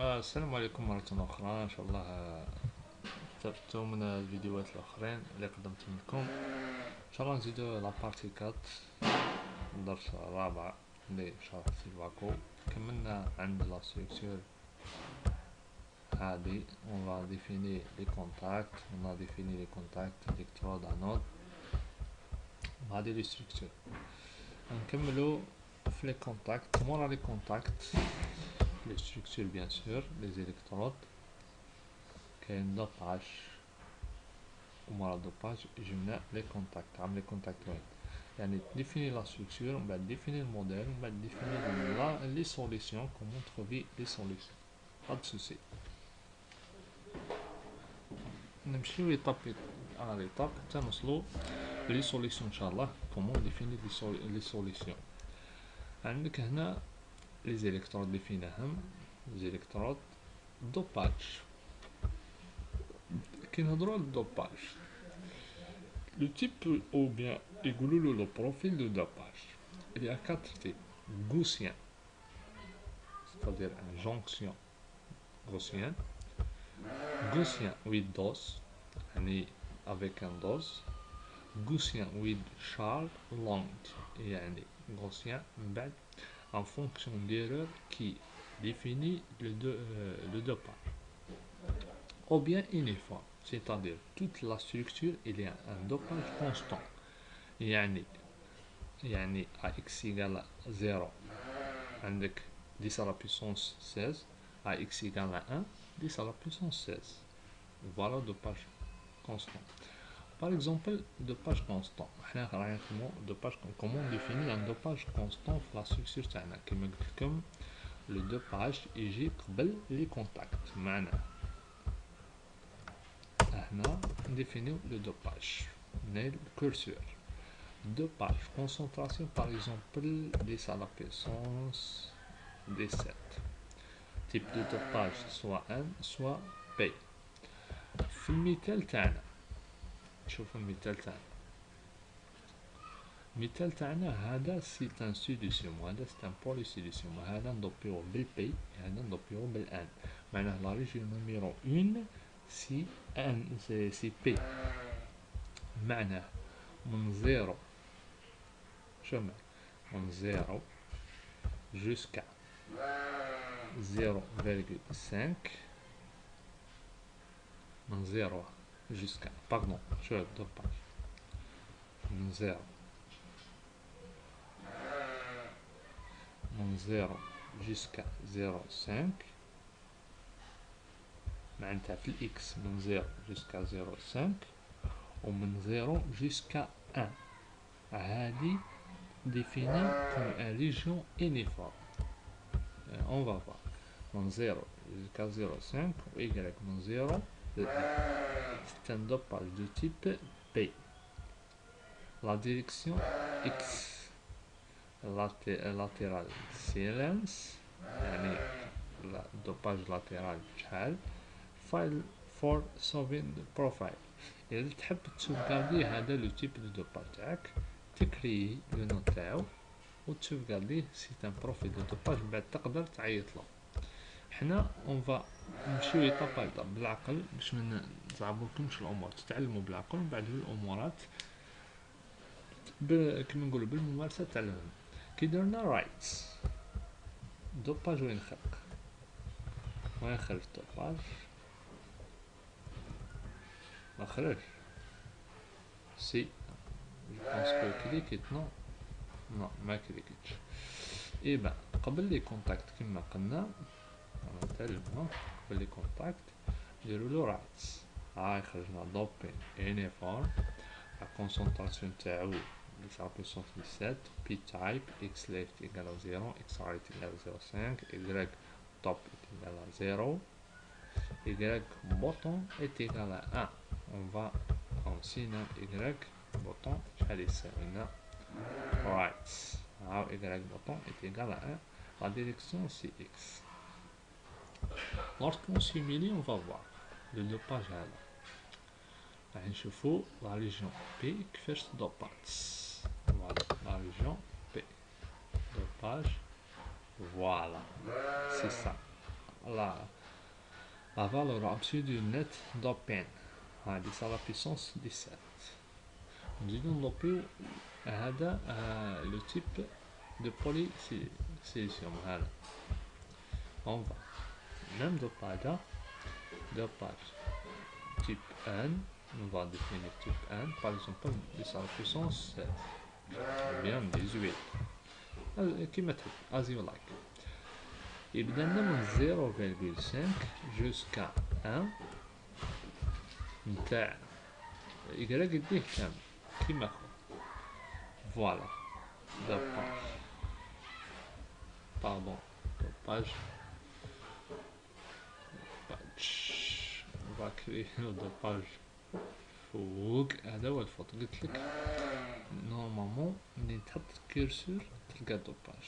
السلام عليكم مرة أخرى. إن شاء الله استفدتوا من الفيديوهات الآخرين اللي قدمتهم لكم. إن شاء الله نزيدو لابارتي كات، الدرس الرابع اللي شرح سيلفاكو. كملنا عند لا ستركتور هادي. on va définir les contacts, on a défini les contacts électrodes anode. هادي لي ستركتور. نكملو في لي كونتاكت. مورا لي كونتاكت les structures bien sûr, les électrodes, كاين دوباج ومورا الدوباج جبنا لي كونتاكت. عام لي كونتاكت وين يعني ديفيني لا ستركتور ومن بعد ديفيني الموديل ومن بعد ديفيني لي سوليسيون كومون تروفي لي سوليسيون. با دو سوسي. نمشيو ايطاب على ايطاب حتى نوصلو لي سوليسيون ان شاء الله. كومون ديفيني لي سوليسيون. عندك هنا les électrodes définiهم. les électrodes dopage. كي نهضرو على الدوباج le type ou bien يقولولو le profil de dopage. il y a 4 types. gaussien, c'est-à-dire une jonction gaussienne. gaussien with dose يعني avec un dose. gaussien with charge long يعني gaussien من بعد en fonction d'erreur qui définit le dopage. Ou bien uniforme, c'est-à-dire toute la structure il y a un dopage constant. يعني AX égale 0 عندك 10 à la puissance 16, AX égale à 1, 10 à la puissance 16. Voilà le dopage constant. Par exemple, dopage constant. Comment on définit un dopage constant في la structure تاعنا؟ كما قلت لكم le dopage يجي قبل les contacts. معناه هنا نديفينيو le dopage. نايل curseur. dopage concentration par exemple 10 à la puissance 17. type de dopage soit N soit P. في المثال تاعنا شوفوا المثال تاعنا. المثال تاعنا هذا سي ان سوليسيون وهذا سي ان بولي سوليسيون. هذا ندوبيو بالبي هذا ندوبيو بالان. معناه لا ريجيون نيميرو 1 سي ان سي بي. معناه من زيرو شوف من زيرو جوسكا 0,5 من زيرو jusqu'à pardon je dopage من زيرو jusqu'à 0,5 معناتها في الإكس من 0 jusqu'à 0,5 ومن 0 jusqu'à 1. هذه définie comme un région uniforme. On va voir من 0 jusqu'à 0,5 ou y من 0 c'est un dopage de type P. La direction X. latéral silence يعني dopage latéral شحال. file for solving profile. إذا تحب تسوفغاردي هذا لو تيب دو دوباج تاعك تكري لو نو تاعو وتسوفغارديه. سي ان بروفيل دو دوباج من بعد تقدر تعيطلو. حنا اون فا نمشيو ايطاب باغ ايطاب بالعقل باش ما نصعبولكمش الامور. تتعلموا بالعقل ومن بعد الامورات كما نقولوا بالممارسه تعلمهم. كي درنا رايت دوباج وين خلق وين خرج دوباج ما خرج سي جو بونس كو كليكيت نو ما كليكيتش. اي با قبل لي كونتاكت كما قلنا نتعلمها قبل لي كونتاكت نديرو له رايت. هاي خرجنا دوبين يونيفورم. لا كونسونطراسيون تاعو 10 puissance 17. P type X left égale à 0, X right égale à 0,5, Y top est égal à 0, Y bottom est égal à 1. On va en signe Y bottom شحال يساوي لنا right. Alors Y bottom est égal à 1. La direction c'est X. Lorsqu'on simule on va voir le dopage هذا. راح نشوفو la région P كيفاش تدوبات. Voilà, la région P. Dopage. Voilà, c'est ça. la valeur absolue du net dopin. C'est à la puissance 17. Nous développons le type de polysilicium. On va même dopage type N, on va définir type N, par exemple, 10 à la puissance 7, ou bien 18, qui met as you like. Et bien, de 0,5 jusqu'à 1, نتاع Y يديه كام كيما هو. Voilà, dopage. Pardon, dopage. On va créer le dopage فوق. هذا هو الفوق قلتلك نورمالمون ملي تحط الكيرسور تلقى دوباج.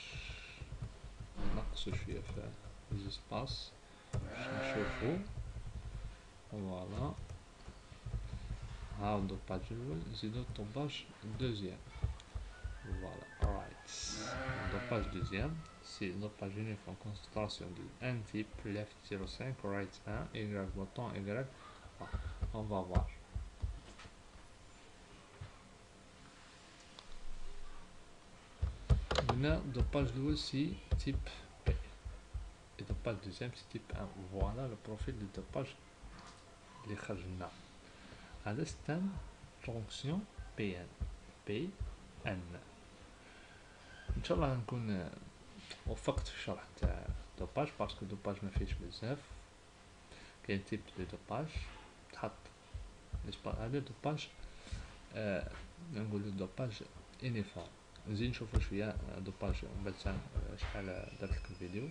نقصو شوية في ليزسباس باش نشوفو. فوالا ها الدوباج الأول نزيدو الدوباج الدوزيام. Voilà, alright. Dopage deuxième, c'est dopage uniforme concentration de un type, left 0,5, right 1, Y bouton Y. On va voir. On a dopage double c'est type P. Et dopage deuxième c'est type 1. Voilà le profil de dopage اللي خرجنا. هذا c'est une fonction PN. PN. ان شاء الله نكون وفقت في الشرح تاع الدوباج باسكو الدوباج ما فيهش بزاف. كاين تيب دو دوباج تحط هذا دوباج نقولو دوباج يونيفورم. نزيد نشوفو شويه دوباج من بعد شحال درت لكم فيديو.